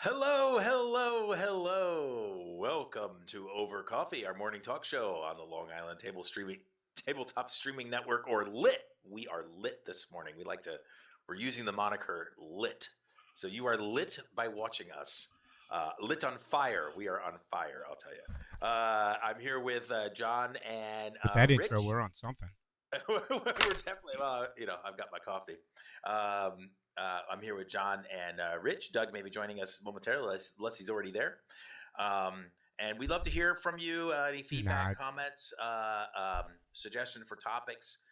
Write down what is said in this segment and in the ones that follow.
Hello, hello, hello. Welcome to Over Coffee, our morning talk show on the Long Island Tabletop Streaming Network, or LIT. We are lit this morning. We're using the moniker LIT. So you are lit by watching us. Lit on fire. We are on fire, I'll tell you. I'm here with John and With that intro, Rich. we're on something. We're definitely, I've got my coffee. I'm here with John and Rich. Doug may be joining us momentarily, unless he's already there. And we'd love to hear from you. Any He's feedback, not. comments, suggestion for topics.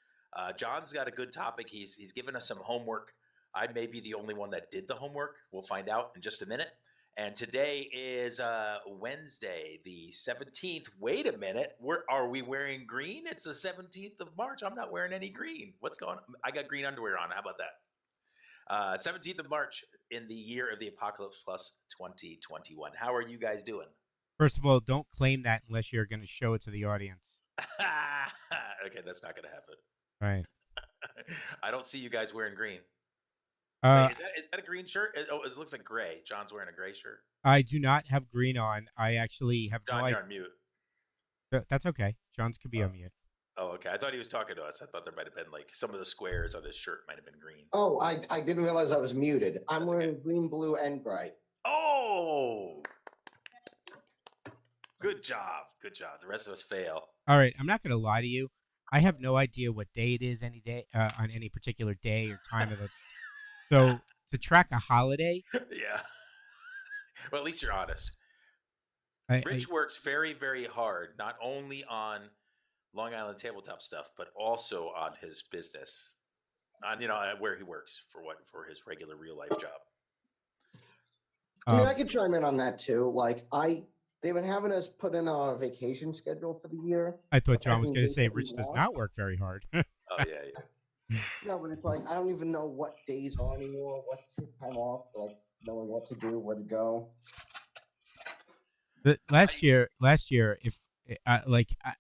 John's got a good topic. He's given us some homework. I may be the only one that did the homework. We'll find out in just a minute. And today is Wednesday, the 17th. Wait a minute. Are we wearing green? It's the 17th of March. I'm not wearing any green. What's going on? I got green underwear on. How about that? 17th of March in the year of the Apocalypse Plus 2021. How are you guys doing? First of all, don't claim that unless you're going to show it to the audience. Okay, that's not going to happen. Right. I don't see you guys wearing green. Uh, Wait, is that a green shirt? Oh, it looks like gray. John's wearing a gray shirt. I do not have green on. I actually have no John, you're idea. on mute. That's okay. John's could be Oh, on mute. oh, okay. I thought he was talking to us. I thought there might have been like some of the squares on his shirt might have been green. Oh, I didn't realize I was muted. I'm That's okay. wearing green, blue, and gray. Oh, good job. Good job. The rest of us fail. All right. I'm not going to lie to you. I have no idea what day it is any day on any particular day or time of the. So to track a holiday, Yeah. Well, at least you're honest. I Rich works very, very hard, not only on Long Island tabletop stuff, but also on his business, on where he works for his regular real life job. I mean, I um could chime in on that too. They've been having us put in a vacation schedule for the year. I thought John was Picking going to dates say that we Rich does want. not work very hard. Oh yeah, yeah. No, but it's like I don't even know what days are anymore, what to take time off, like knowing what to do, where to go. Last I, year, if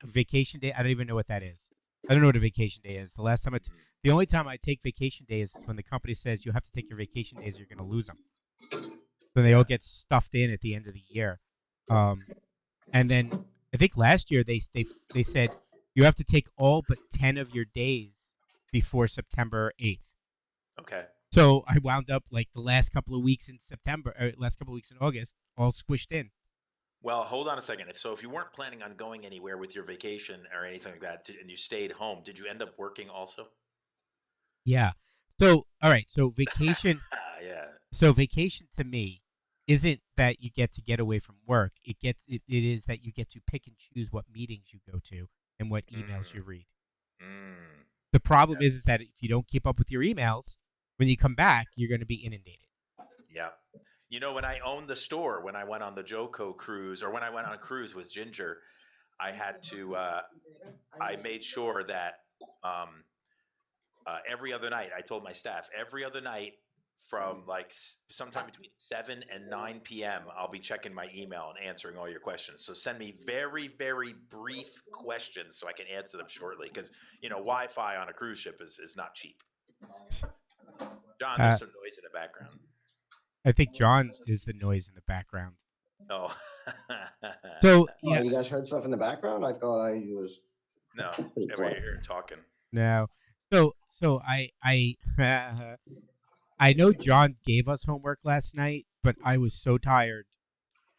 vacation day, I don't even know what that is. I don't know what a vacation day is. The only time I take vacation days is when the company says you have to take your vacation days, or you're going to lose them. So they all yeah. get stuffed in at the end of the year. Um, and then I think last year they said you have to take all but 10 of your days before September 8th. Okay. So I wound up like the last couple of weeks in September, or last couple of weeks in August, all squished in. Well, hold on a second. If you weren't planning on going anywhere with your vacation or anything like that, and you stayed home, did you end up working also? Yeah. So, all right. So vacation. Yeah. So vacation to me isn't that you get away from work. It is that you get to pick and choose what meetings you go to and what emails Mm, you read. mm, The problem yeah. is that if you don't keep up with your emails, when you come back, you're going to be inundated. Yeah. When I owned the store, when I went on the Joco cruise, or when I went on a cruise with Ginger, I had to. I made sure that um, every other night, I told my staff every other night from like sometime between 7 and 9 p.m. I'll be checking my email and answering all your questions. So send me very, very brief questions so I can answer them shortly. Because Wi-Fi on a cruise ship is not cheap. John, there's Uh, some noise in the background. I think John is the noise in the background. Oh. So Oh, yeah, you guys heard stuff in the background? I thought I was No, pretty everybody quiet. here talking. no. So I I know John gave us homework last night, but I was so tired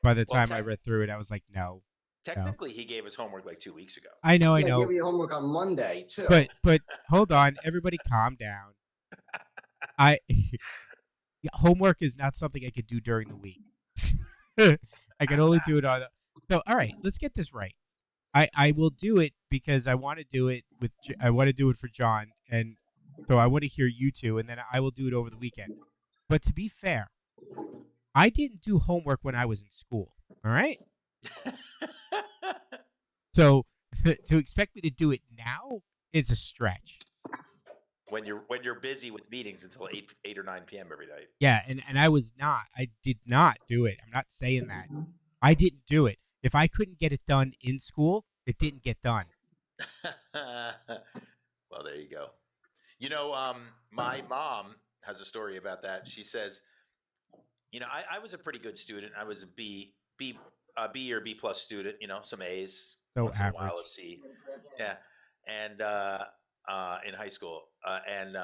by the Well, time I read through it. I was like, no, no. technically, he gave us homework like 2 weeks ago. I Yeah, I know. gave you homework on Monday too. But hold on, everybody, calm down. I Homework is not something I could do during the week. I can only do it on. So all right, let's get this right. I will do it because I want to do it I want to do it for John, and so I want to hear you two, and then I will do it over the weekend. But to be fair, I didn't do homework when I was in school. All right, so to expect me to do it now is a stretch. when you're busy with meetings until 8 or 9 p.m. every night. Yeah, and I was not. I did not do it. I'm not saying that. I didn't do it. If I couldn't get it done in school, it didn't get done. Well, there you go. My mom has a story about that. She says I was a pretty good student. I was a B or B plus student. Some A's, So once in a while a average. C. Yeah, and in high school, and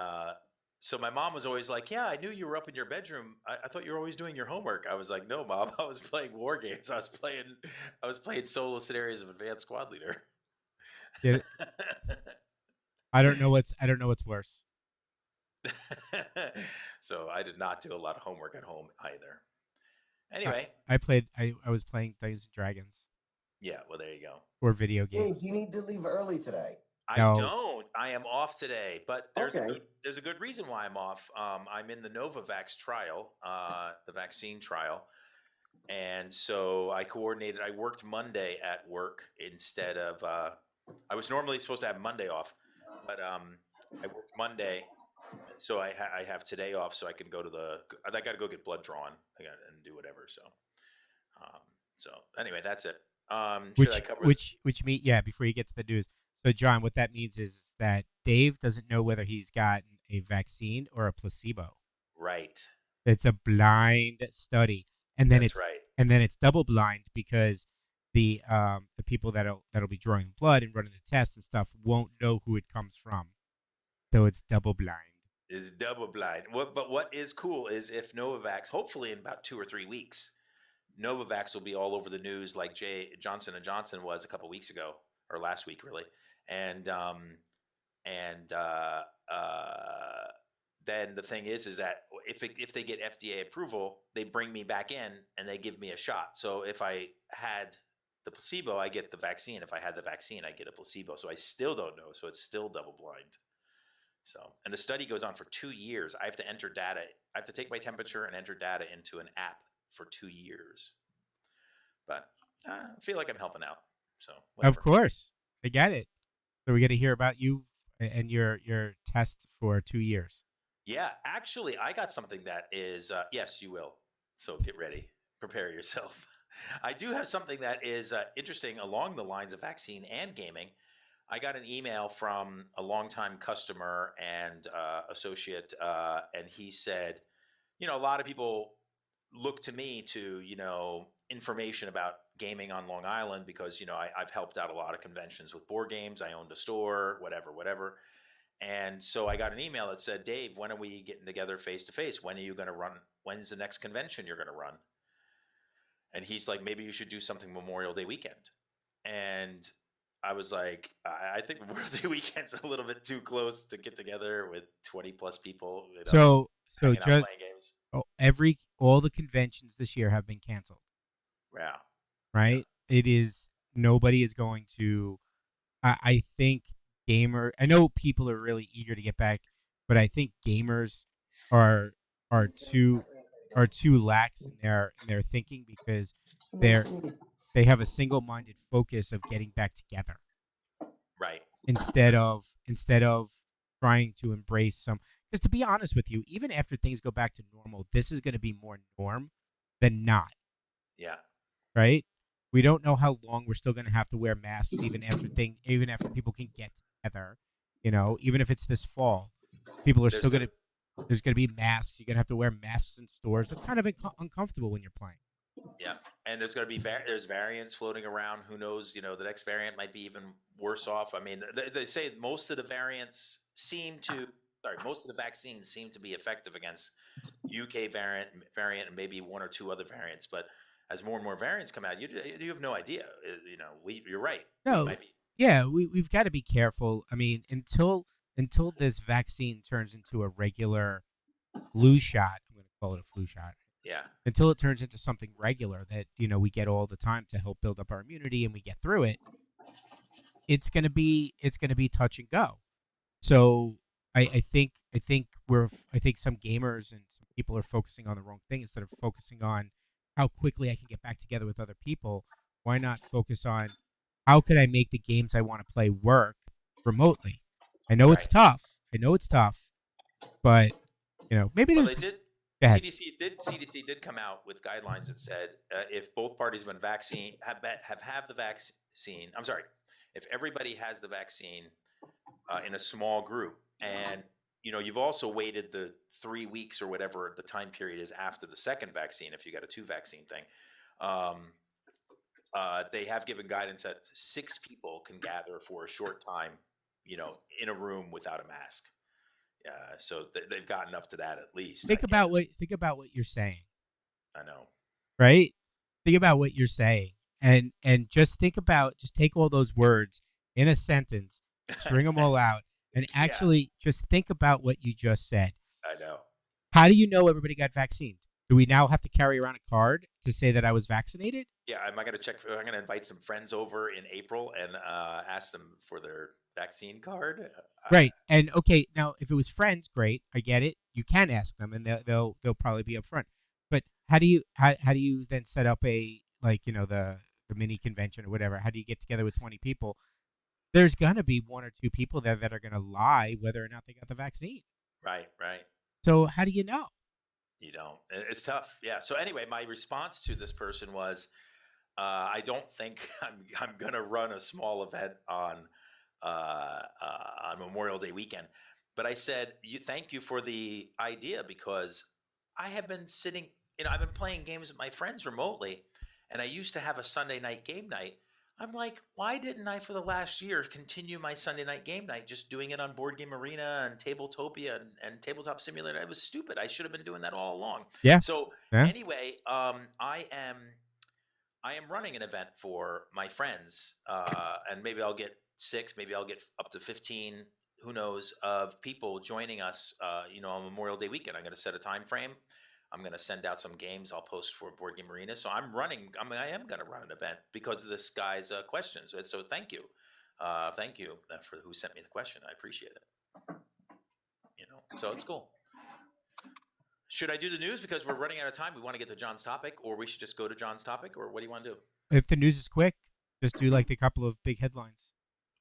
so my mom was always like, "Yeah, I knew you were up in your bedroom. I thought you were always doing your homework." I was like, "No, mom, I was playing war games. I was playing solo scenarios of Advanced Squad Leader." Yeah, I don't know what's worse. So I did not do a lot of homework at home either. I Anyway, I was playing Dungeons and Dragons yeah, well, there you go. or video James, games. you need to leave early today. I No. don't. I am off today, but there's a Okay. good reason why I'm off. I'm in the Novavax trial, the vaccine trial, and so I coordinated. I worked Monday at work instead of. I was normally supposed to have Monday off, but I worked Monday, so I have today off, so I can go to the. I got to go get blood drawn and do whatever. Um, so anyway, that's it. Should I cover? Which mean yeah, before you get to the news. So John, what that means is that Dave doesn't know whether he's gotten a vaccine or a placebo. Right. It's a blind study. And then That's it's right. double blind because the people that'll be drawing blood and running the tests and stuff won't know who it comes from. So it's double blind. Is double blind. But what is cool is if Novavax, hopefully in about 2 or 3 weeks, Novavax will be all over the news like Johnson and Johnson was a couple weeks ago or last week, really. And and then the thing is that if they get FDA approval, they bring me back in and they give me a shot. So if I had the placebo, I get the vaccine. If I had the vaccine, I get a placebo. So I still don't know. So it's still double blind. So, and the study goes on for 2 years. I have to enter data. I have to take my temperature and enter data into an app for 2 years. But I feel like I'm helping out. So, Of whatever. course. I get it. So we get to hear about you and your test for 2 years. Yeah, actually, I got something that is, yes, you will. So get ready, prepare yourself. I do have something that is interesting along the lines of vaccine and gaming. I got an email from a longtime customer and associate, and he said, a lot of people look to me to, information about gaming on Long Island because, I've helped out a lot of conventions with board games. I owned a store, whatever, whatever. And so I got an email that said, Dave, when are we getting together face to face? When are you going to run? When's the next convention you're going to run? And he's like, maybe you should do something Memorial Day weekend. And I was like, I think Memorial Day weekend's a little bit too close to get together with 20 plus people, So hanging out just playing games. all the conventions this year have been canceled, Yeah. Yeah. right? It is nobody is going to. I think I know people are really eager to get back, but I think gamers are are too too lax in their thinking because they're they have a single-minded focus of getting back together Right. instead of trying to embrace some. Because to be honest with you, even after things go back to normal, this is going to be more norm than not, Yeah. right? We don't know how long we're still going to have to wear masks even after people can get together. Even if it's this fall, people are There's still the, going to there's going to be masks. You're going to have to wear masks in stores. It's kind of uncomfortable when you're playing. yeah, and there's going to be there's variants floating around. Who knows? The next variant might be even worse off. I mean, they say most of the variants seem to, sorry, most of the vaccines seem to be effective against UK variant, and maybe one or two other variants. But as more and more variants come out, you have no idea. You're right. We No, might be. yeah, we've got to be careful. I mean, until this vaccine turns into a regular flu shot, I'm going to call it a flu shot. Yeah, Until it turns into something regular that we get all the time to help build up our immunity and we get through it, it's gonna be touch and go. So I think some gamers and some people are focusing on the wrong thing instead of focusing on how quickly I can get back together with other people. Why not focus on how could I make the games I want to play work remotely? I know it's right. tough. I know it's tough, but maybe Well, there's. they did. Go ahead. CDC did come out with guidelines that said if both parties have been vaccine have the vaccine. I'm sorry, if everybody has the vaccine in a small group and you've also waited the 3 weeks or whatever the time period is after the second vaccine if you got a 2 vaccine thing. Um, they have given guidance that 6 people can gather for a short time, in a room without a mask. So they've gotten up to that at least, I Think about guess. what you're saying, I know. right? Think about what you're saying, and just take all those words in a sentence, string them all out, and Yeah, actually just think about what you just said. I know. How do you know everybody got vaccinated? Do we now have to carry around a card to say that I was vaccinated? Yeah, am I going to check? I'm going to invite some friends over in April and ask them for their vaccine card. Right. And okay, now if it was friends, great. I get it. You can ask them, and they'll probably be upfront. But how do you then set up a, like, the mini convention or whatever? How do you get together with 20 people? There's gonna be one or two people there that are gonna lie whether or not they got the vaccine. Right, right. So how do you know? You don't. It's tough. Yeah. So anyway, my response to this person was, I don't think I'm gonna run a small event on Memorial Day weekend. But I said, thank you for the idea because I have been sitting, I've been playing games with my friends remotely, and I used to have a Sunday night game night. I'm like, why didn't I for the last year continue my Sunday night game night, just doing it on Board Game Arena and Tabletopia and Tabletop Simulator? It was stupid. I should have been doing that all along. Yeah. So Yeah. anyway, I am running an event for my friends, and maybe I'll get 6, maybe I'll get up to 15, who knows, of people joining us, on Memorial Day weekend. I'm going to set a time frame. I'm going to send out some games. I'll post for Board Game Arena. So I am going to run an event because of this guy's questions. So thank you. Thank you for who sent me the question. I appreciate it. So it's cool. Should I do the news because we're running out of time? We want to get to John's topic, or we should just go to John's topic, or what do you want to do? If the news is quick, just do like the couple of big headlines.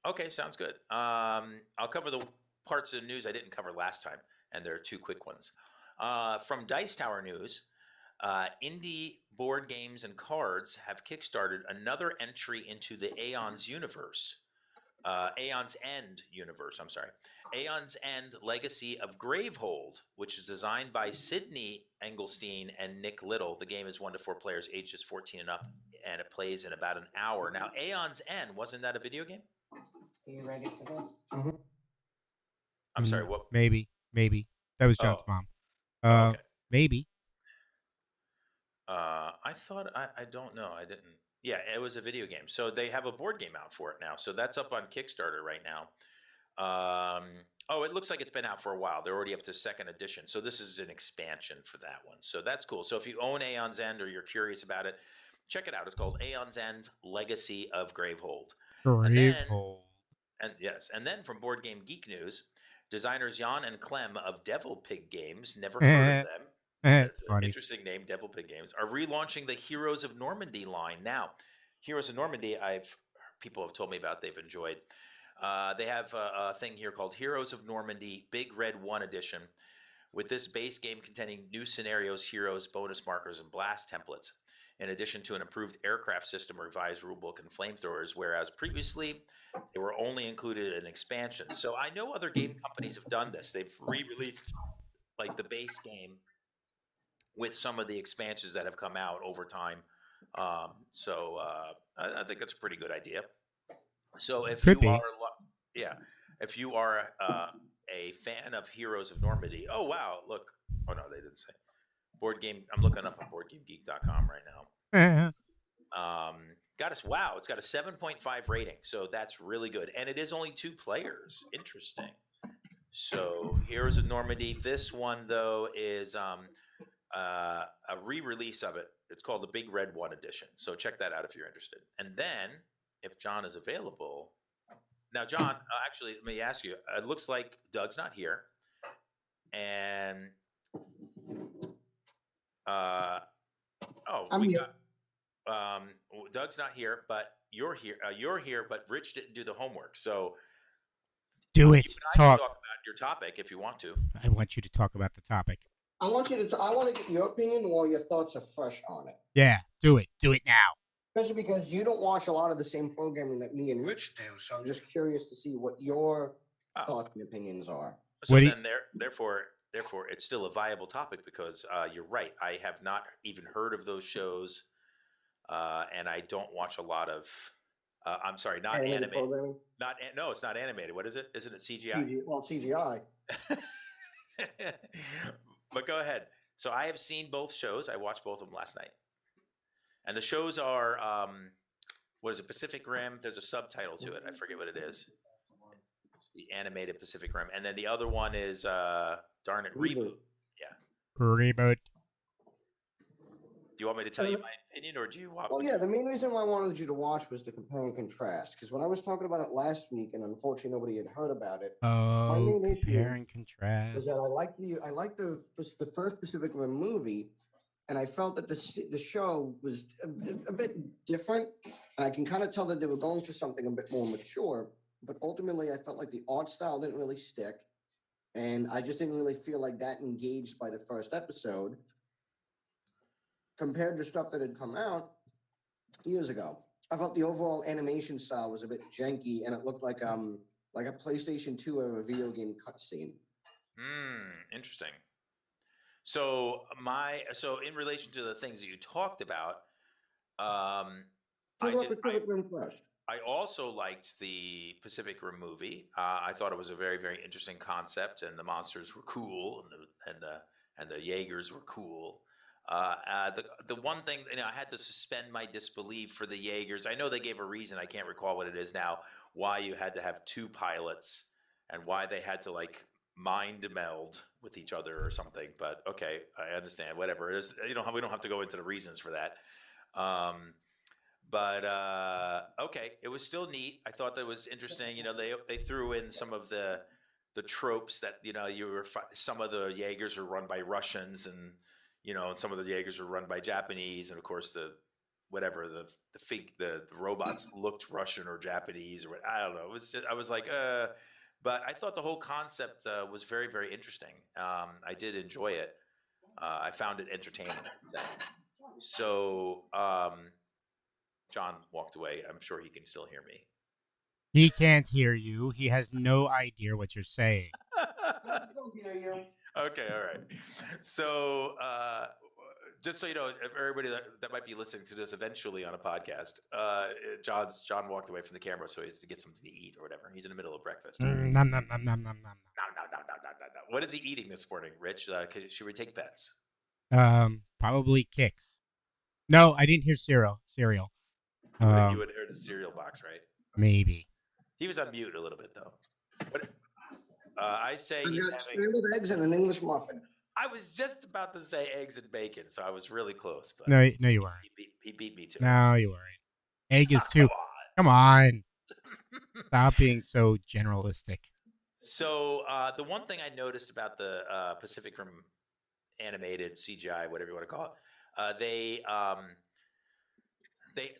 Okay, sounds good. I'll cover the parts of the news I didn't cover last time, and there are 2 quick ones. From Dice Tower News, indie board games and cards have kickstarted another entry into the Aeon's universe. Aeon's End universe, I'm sorry. Aeon's End Legacy of Gravehold, which is designed by Sydney Engelstein and Nick Little. The game is 1 to 4 players, ages 14 and up, and it plays in about an hour. Now, Aeon's End, wasn't that a video game? Are you ready for this? I'm sorry, what? Maybe. That was John's Oh, mom. okay. Maybe. I thought I don't know. I didn't. Yeah, it was a video game. So they have a board game out for it now. So that's up on Kickstarter right now. It looks like it's been out for a while. They're already up to 2nd edition. So this is an expansion for that one. So that's cool. So if you own Aeon's End or you're curious about it, check it out. It's called Aeon's End Legacy of Gravehold. Gravehold. And then from Board Game Geek News, designers Jan and Clem of Devil Pig Games, never heard of them. It's That's an funny. interesting name, Devil Pig Games, are relaunching the Heroes of Normandy line. Now, Heroes of Normandy, people have told me about, they've enjoyed. They have a thing here called Heroes of Normandy Big Red 1 Edition, with this base game containing new scenarios, heroes, bonus markers, and blast templates, in addition to an improved aircraft system, revised rulebook, and flamethrowers, whereas previously they were only included in expansions. So I know other game companies have done this. They've re-released like the base game with some of the expansions that have come out over time. I think that's a pretty good idea. So if Could you are, be. if you are a fan of Heroes of Normandy, oh wow, look, oh no, they didn't say board game. I'm looking up on BoardGameGeek.com right now. It's got a 7.5 rating, so that's really good, and it is only 2 players. Interesting. So Heroes of Normandy. This one though is a re-release of it. It's called the Big Red 1 Edition. So check that out if you're interested. And then, if John is available, now John, actually, let me ask you. It looks like Doug's not here, and Doug's not here, but you're here. You're here, but Rich didn't do the homework. So Do it. you and I can Talk. talk about your topic if you want to. I want you to talk about the topic. I want to get your opinion while your thoughts are fresh on it. Yeah, do it. Do it now. Especially because you don't watch a lot of the same programming that me and Rich do, so I'm just curious to see what your thoughts and opinions are. So What do you, then, therefore, it's still a viable topic because you're right. I have not even heard of those shows, and I don't watch a lot of. I'm sorry, not Animated anime. programming. No, it's not animated. What is it? Isn't it CGI? Well, CGI. But go ahead. So I have seen both shows. I watched both of them last night, and the shows are what is it? Pacific Rim. There's a subtitle to it. I forget what it is. It's the animated Pacific Rim, and then the other one is darn it, Reboot. Yeah. reboot? Do you want me to tell you my opinion, or do you want? Well, yeah, the main reason why I wanted you to watch was to compare and contrast. Because when I was talking about it last week, and unfortunately nobody had heard about it, my Oh, main issue compare and was contrast. that I liked the first Pacific Rim movie, and I felt that the show was a bit different. And I can kind of tell that they were going for something a bit more mature. But ultimately, I felt like the art style didn't really stick, and I just didn't really feel like that engaged by the first episode compared to stuff that had come out years ago. I felt the overall animation style was a bit janky, and it looked like a PlayStation 2 or a video game cutscene. Interesting. So in relation to the things that you talked about, Talk about Pacific Rim first. I also liked the Pacific Rim movie. I thought it was a very, very interesting concept, and the monsters were cool, and the Jaegers were cool. The one thing, I had to suspend my disbelief for the Jaegers. I know they gave a reason. I can't recall what it is now. Why you had to have two pilots, and why they had to like mind meld with each other or something. But okay, I understand. Whatever it is, we don't have to go into the reasons for that. Um, but okay, it was still neat. I thought that was interesting. They threw in some of the tropes that some of the Jaegers are run by Russians, and some of the Jaegers are run by Japanese, and of course the robots looked Russian or Japanese or what, I don't know. It was just, I was like, but I thought the whole concept was very, very interesting. I did enjoy it. I found it entertaining. So John walked away. I'm sure he can still hear me. He can't hear you. He has no idea what you're saying. Okay, all right. So, just so you know, if everybody that might be listening to this eventually on a podcast, John walked away from the camera so he had to get something to eat or whatever. He's in the middle of breakfast. Nom, nom, nom, nom, nom, nom. No. What is he eating this morning, Rich? Should we take bets? Probably kicks. No, I didn't hear cereal. Cereal. You would hear the cereal box, right? Maybe. He was on mute a little bit though. But I say he's having scrambled eggs and an English muffin. I was just about to say eggs and bacon, so I was really close. But No, you weren't. he beat me to it. No, you weren't. Egg is too. Come on. Stop being so generalistic. So the one thing I noticed about the Pacific Rim animated CGI, whatever you want to call it, they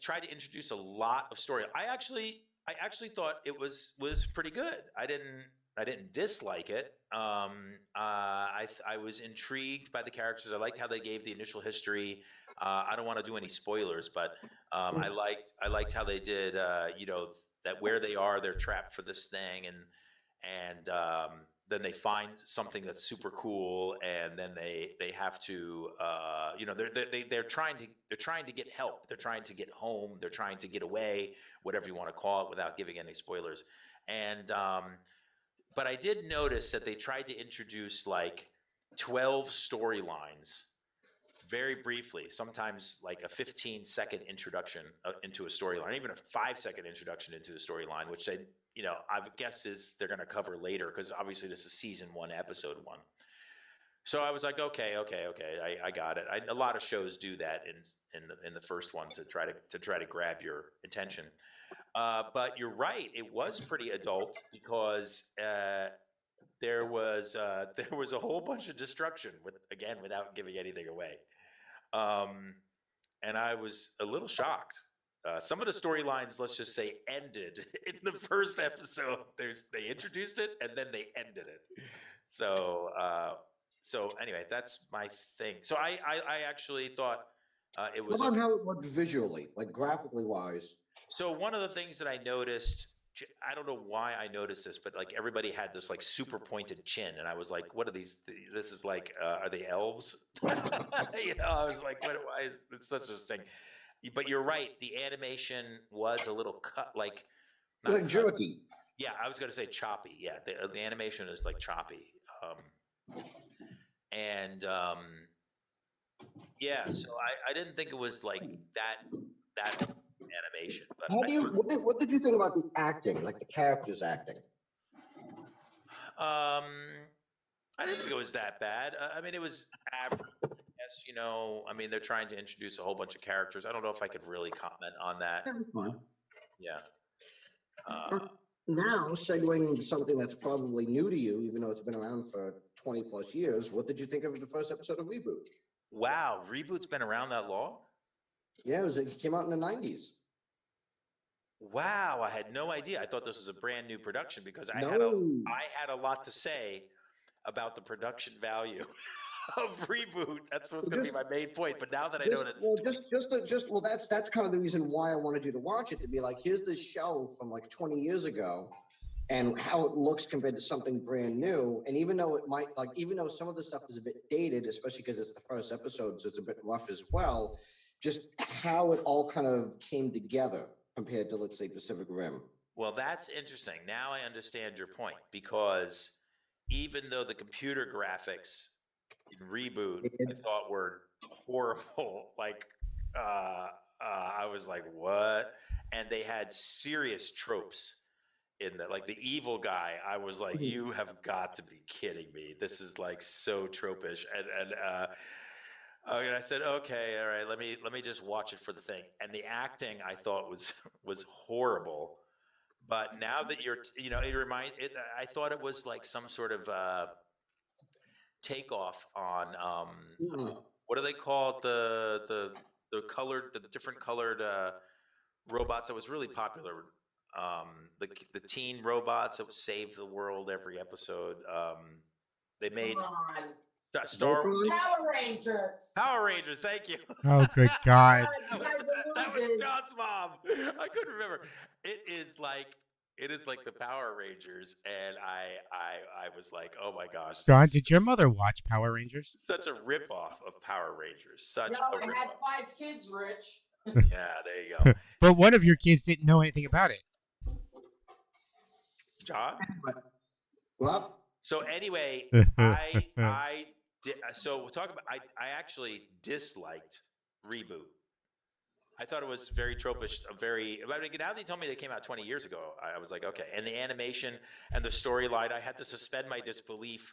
tried to introduce a lot of story. I actually thought it was pretty good. I didn't dislike it. I was intrigued by the characters. I liked how they gave the initial history. I don't want to do any spoilers, but I liked how they did. That where they are, they're trapped for this thing, and then they find something that's super cool, and then they have to they're trying to get help. They're trying to get home. They're trying to get away, whatever you want to call it, without giving any spoilers. And but I did notice that they tried to introduce like 12 storylines very briefly, sometimes like a 15-second introduction into a storyline, even a 5-second introduction into a storyline, which I guess is they're going to cover later because obviously this is season 1, episode 1. So I was like, okay, I got it. A lot of shows do that in the first one to try to grab your attention. But you're right; it was pretty adult because there was a whole bunch of destruction without giving anything away. And I was a little shocked. Some of the storylines, let's just say, ended in the first episode. They introduced it and then they ended it. So anyway, that's my thing. So I actually thought it was. How about how it looked visually, like graphically wise? So one of the things that I noticed I don't know why I noticed this, but like everybody had this like super pointed chin, and I was like, "What are these? This is like, are they elves?" I was like, "What? Why is it's such a thing?" But you're right. The animation was a little cut, like not Like cut. jerky. Yeah, I was going to say choppy. Yeah, the animation is like choppy. And yeah, so I didn't think it was like that animation, but How do you? What did you think about the acting, like the characters acting? I didn't think it was that bad. I mean, it was average. Yes, I mean, they're trying to introduce a whole bunch of characters. I don't know if I could really comment on that. Fine. Yeah. Uh, Now, segueing into something that's probably new to you, even though it's been around for 20 plus years, what did you think of the first episode of Reboot? wow, reboot's been around that long? Yeah, it came out in the 90s. Wow, I had no idea. I thought this was a brand new production because I No. had a lot to say about the production value of reboot. That's what's going to be my main point. But now that I know that it's That's kind of the reason why I wanted you to watch it, to be like, here's this show from like 20 years ago and how it looks compared to something brand new. And even though even though some of the stuff is a bit dated, especially because it's the first episode, so it's a bit rough as well, just how it all kind of came together compared to, let's say, Pacific Rim. well, that's interesting. Now I understand your point because even though the computer graphics in reboot I thought were horrible, like I was like, what? And they had serious tropes in that, like the evil guy. I was like, you have got to be kidding me. This is like so tropish. And I said, okay, all right, let me just watch it for the thing. And the acting I thought was horrible. But now that I thought it was like some sort of takeoff on what do they call it? The different colored robots that was really popular. The teen robots that would save the world every episode. They made Star Power Rangers. Power Rangers. Thank you. Oh, good God. that was John's mom. I couldn't remember. It is like the Power Rangers, and I was like, oh my gosh, John, did your mother watch Power Rangers? such a ripoff of Power Rangers. Such No, a I ripoff. had 5 kids, Rich. Yeah, there you go, But one of your kids didn't know anything about it. John. Well, So anyway, so we'll talk about. I actually disliked reboot. I thought it was very tropish, I mean, now that you told me they came out 20 years ago, I was like, okay. And the animation and the storyline, I had to suspend my disbelief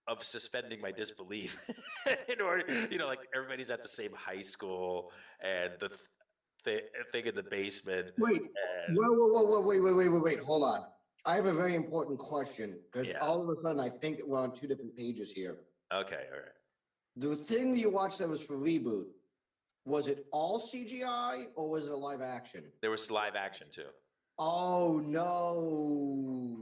of suspending my disbelief in order, like everybody's at the same high school and the thing in the basement. wait. And, Wait. Hold on. I have a very important question because Yeah. all of a sudden I think we're on 2 different pages here. okay, all right. The thing you watched that was for Reboot, was it all CGI or was it a live action? There was live action too. Oh no.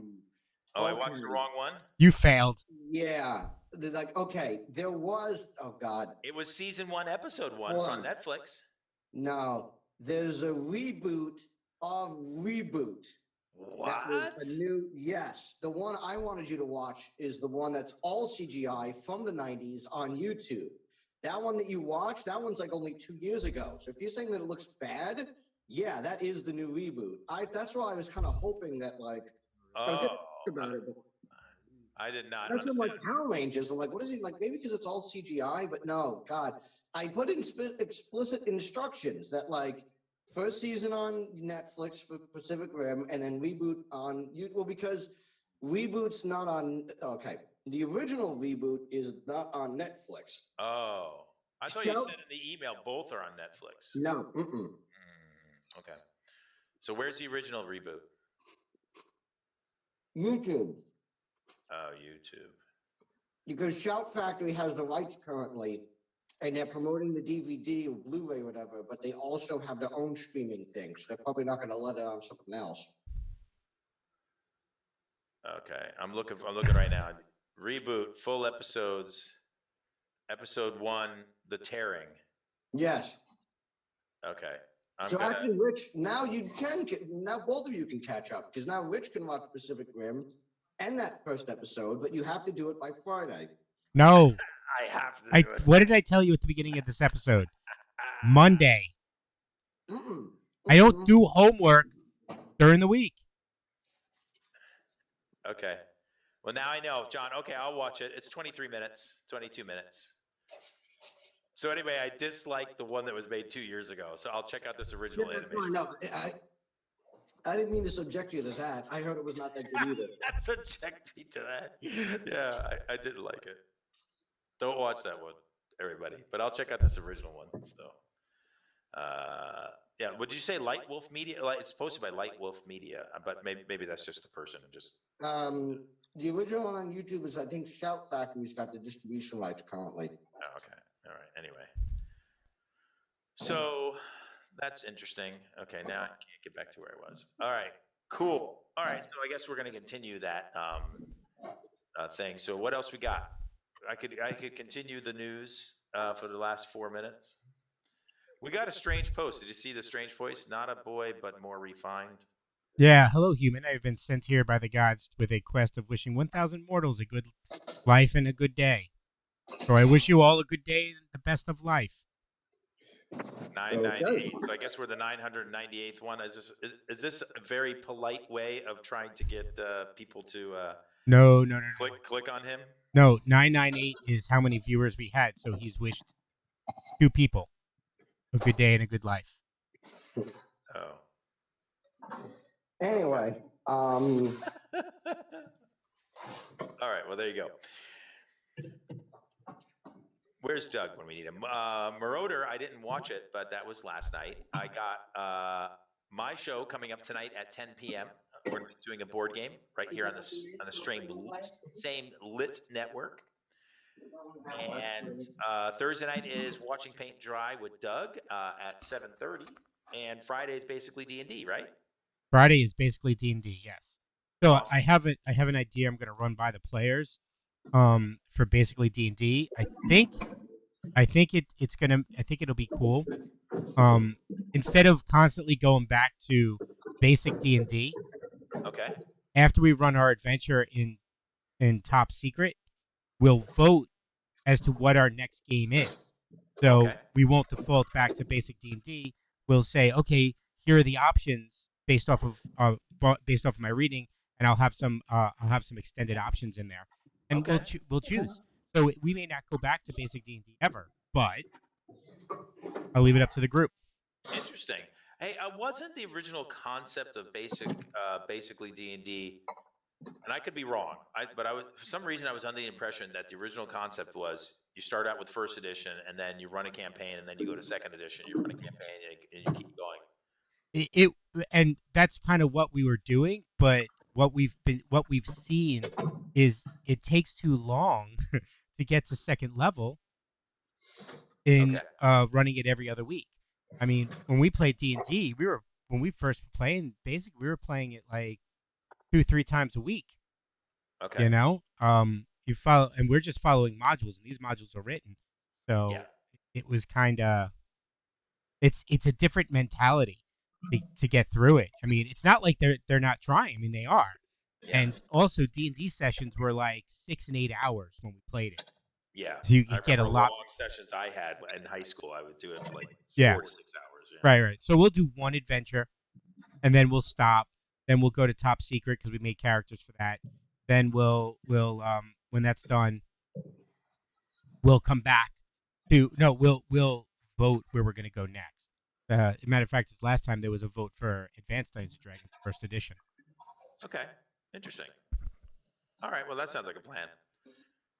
Oh, I watched the wrong one. You failed. Yeah. There was, oh God. It was season 1, episode 1. It's on Netflix. No, there's a reboot of Reboot. That was What? yes. The one I wanted you to watch is the one that's all CGI from the 90s on YouTube. That one that you watched, that one's like only 2 years ago. So if you're saying that it looks bad, yeah, that is the new reboot. That's why I was kind of hoping that about it. I did not That's understand. like Power Rangers. I'm like, what is he like? Maybe because it's all CGI, but no, God, I put in explicit instructions that first season on Netflix for Pacific Rim, and then reboot on YouTube. Well, because reboot's not on. Okay, the original reboot is not on Netflix. Oh, I thought you said in the email both are on Netflix. No. Okay. So where's the original reboot? YouTube. Oh, YouTube. Because Shout Factory has the rights currently, and they're promoting the DVD or Blu-ray or whatever, but they also have their own streaming thing, so they're probably not going to let it on something else. Okay, I'm looking right now. Reboot full episodes. Episode 1, The Tearing. Yes. Okay, So actually, Rich, now now both of you can catch up because now Rich can watch Pacific Rim and that first episode, but you have to do it by Friday. No. I have to do it. What did I tell you at the beginning of this episode? Monday. I don't do homework during the week. Okay. Well, now I know, John. Okay, I'll watch it. It's 23 minutes, 22 minutes. So anyway, I dislike the one that was made 2 years ago. So I'll check out this original animation. No, I didn't mean to subject you to that. I heard it was not that good either. Subject me to that. Yeah, I didn't like it. Don't watch that one, everybody. But I'll check out this original one. So, yeah. Would you say Light Wolf Media? Like, it's posted by Light Wolf Media, but maybe that's just the person who just. The original one on YouTube is, I think, Shout Factory's got the distribution rights currently. Oh, okay. All right. Anyway. So that's interesting. Okay. Now I can't get back to where I was. All right. Cool. All right. So I guess we're going to continue that thing. So what else we got? I could continue the news for the last 4 minutes. We got a strange post. Did you see the strange voice? Not a boy, but more refined. Yeah, hello, human. I have been sent here by the gods with a quest of wishing 1,000 mortals a good life and a good day. So I wish you all a good day and the best of life. 998. So I guess we're the 998th one. Is this a very polite way of trying to get people to No. click on him? No, 998 is how many viewers we had. So he's wished 2 people a good day and a good life. Oh. Anyway, All right. Well, there you go. Where's Doug when we need him? Marauder, I didn't watch it, but that was last night. I got my show coming up tonight at 10 p.m. We're doing a board game right here on the same LITT network. And Thursday night is Watching Paint Dry with Doug at 7:30. And Friday is basically D&D, right? Friday is basically D&D, yes. So Awesome. I have an idea I'm going to run by the players for basically D&D. I think it'll be cool. Instead of constantly going back to basic D&D, Okay. after we run our adventure in Top Secret, we'll vote as to what our next game is. So Okay. we won't default back to basic D&D. We'll say, okay, here are the options based off of my reading, and I'll have some extended options in there, and Okay. we'll choose. So we may not go back to basic D&D ever, but I'll leave it up to the group. Interesting. Hey, wasn't the original concept of basically D&D, and I could be wrong, but for some reason I was under the impression that the original concept was you start out with first edition and then you run a campaign and then you go to second edition, you run a campaign and you keep going. And that's kind of what we were doing, but what we've seen is it takes too long to get to second level in running it every other week. I mean, when we played D&D, when we first were playing, basically we were playing it like 2-3 times a week. Okay. You know, you follow, and we're just following modules, and these modules are written, so it was kind of it's a different mentality to get through it. I mean, it's not like they're not trying. I mean, they are. Yeah. And also D&D sessions were like 6 and 8 hours when we played it. Yeah. So you I get a remember lot. long sessions I had in high school. I would do it for like 4 to 6 hours. Yeah. Right. So we'll do one adventure, and then we'll stop. Then we'll go to Top Secret because we made characters for that. Then we'll when that's done, we'll come back to we'll vote where we're going to go next. As a matter of fact, this last time there was a vote for Advanced Dungeons & Dragons First Edition. Okay, interesting. All right, well that sounds like a plan.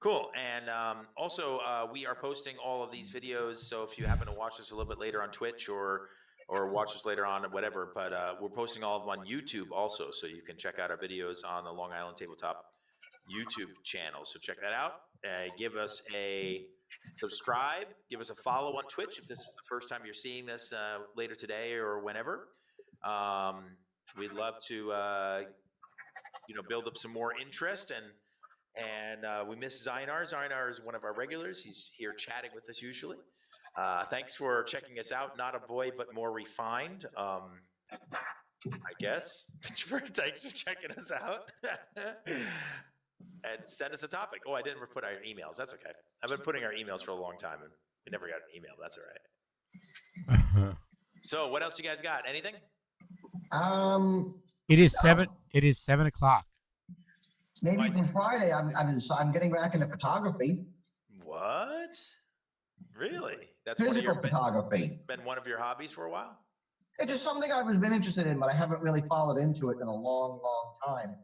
Cool, and also we are posting all of these videos. So if you happen to watch this a little bit later on Twitch or watch us later on whatever, but we're posting all of them on YouTube also, so you can check out our videos on the Long Island Tabletop YouTube channel. So check that out. Give us a subscribe. Give us a follow on Twitch if this is the first time you're seeing this later today or whenever. We'd love to build up some more interest, and we miss Zainar. Zainar is one of our regulars. He's here chatting with us usually. Thanks for checking us out. Not a boy, but more refined. I guess. Thanks for checking us out. And send us a topic. Oh, I didn't put our emails. That's okay. I've been putting our emails for a long time, and we never got an email. That's all right. So, what else you guys got? Anything? It is 7. It is 7 o'clock. Maybe for Friday, I'm getting back into photography. What? Really? That's Physical photography. Been one of your hobbies for a while? It's just something I've been interested in, but I haven't really followed into it in a long, long time.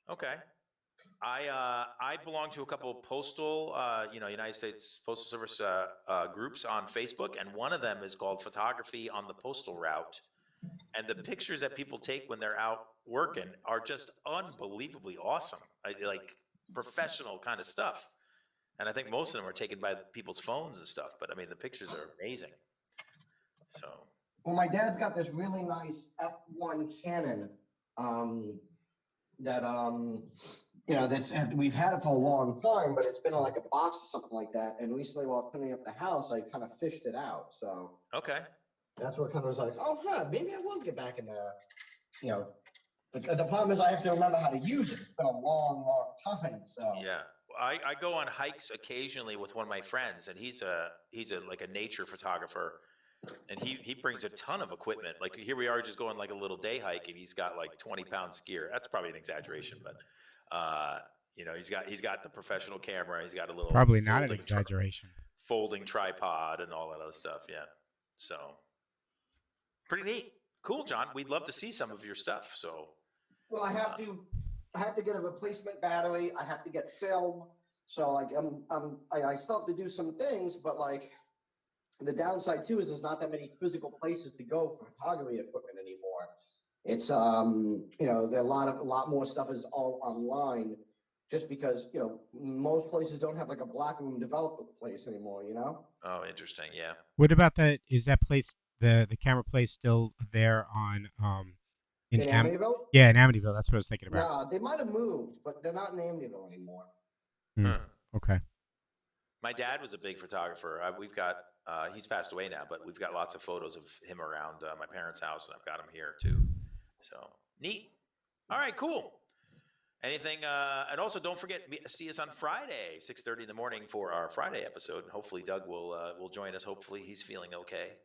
Okay. I belong to a couple of postal, United States Postal Service groups on Facebook, and one of them is called Photography on the Postal Route. And the pictures that people take when they're out working are just unbelievably awesome. Like professional kind of stuff. And I think most of them are taken by people's phones and stuff. But I mean, the pictures are amazing. So. Well, my dad's got this really nice F1 Canon that's we've had it for a long time, but it's been like a box or something like that. And recently, while cleaning up the house, I kind of fished it out. So okay, that's what kind of was like, maybe I will get back in the, But the problem is I have to remember how to use it. It's been a long, long time. So yeah, I go on hikes occasionally with one of my friends, and he's a like a nature photographer. And he brings a ton of equipment. Like here we are just going like a little day hike, and he's got like 20 pounds of gear. That's probably an exaggeration, but he's got the professional camera. He's got a little probably not an exaggeration. Folding tripod and all that other stuff. Yeah, so pretty neat. Cool, John. We'd love to see some of your stuff. So well, I have to get a replacement battery. I have to get film. So like I still have to do some things, but like. The downside too is there's not that many physical places to go for photography equipment anymore. It's there a lot more stuff is all online, just because most places don't have like a black room developed place anymore. Oh, interesting. Yeah. What about that? Is that place the camera place still there on in Amityville? Yeah, in Amityville. That's what I was thinking about. Nah, they might have moved, but they're not in Amityville anymore. Okay. My dad was a big photographer. We've got he's passed away now, but we've got lots of photos of him around my parents' house, and I've got him here too. So neat. All right, cool. Anything? And also, don't forget, see us on Friday, 6:30 in the morning for our Friday episode. And hopefully, Doug will join us. Hopefully, he's feeling okay.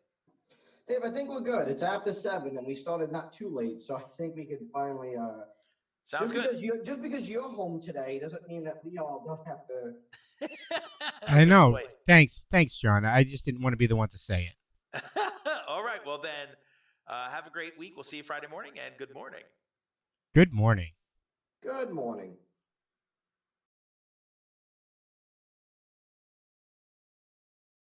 Dave, I think we're good. It's after 7, and we started not too late, so I think we can finally. Sounds good. Just because you're home today doesn't mean that we all don't have to. I know. Thanks, John. I just didn't want to be the one to say it. All right. Well, then, have a great week. We'll see you Friday morning, and good morning. Good morning. Good morning.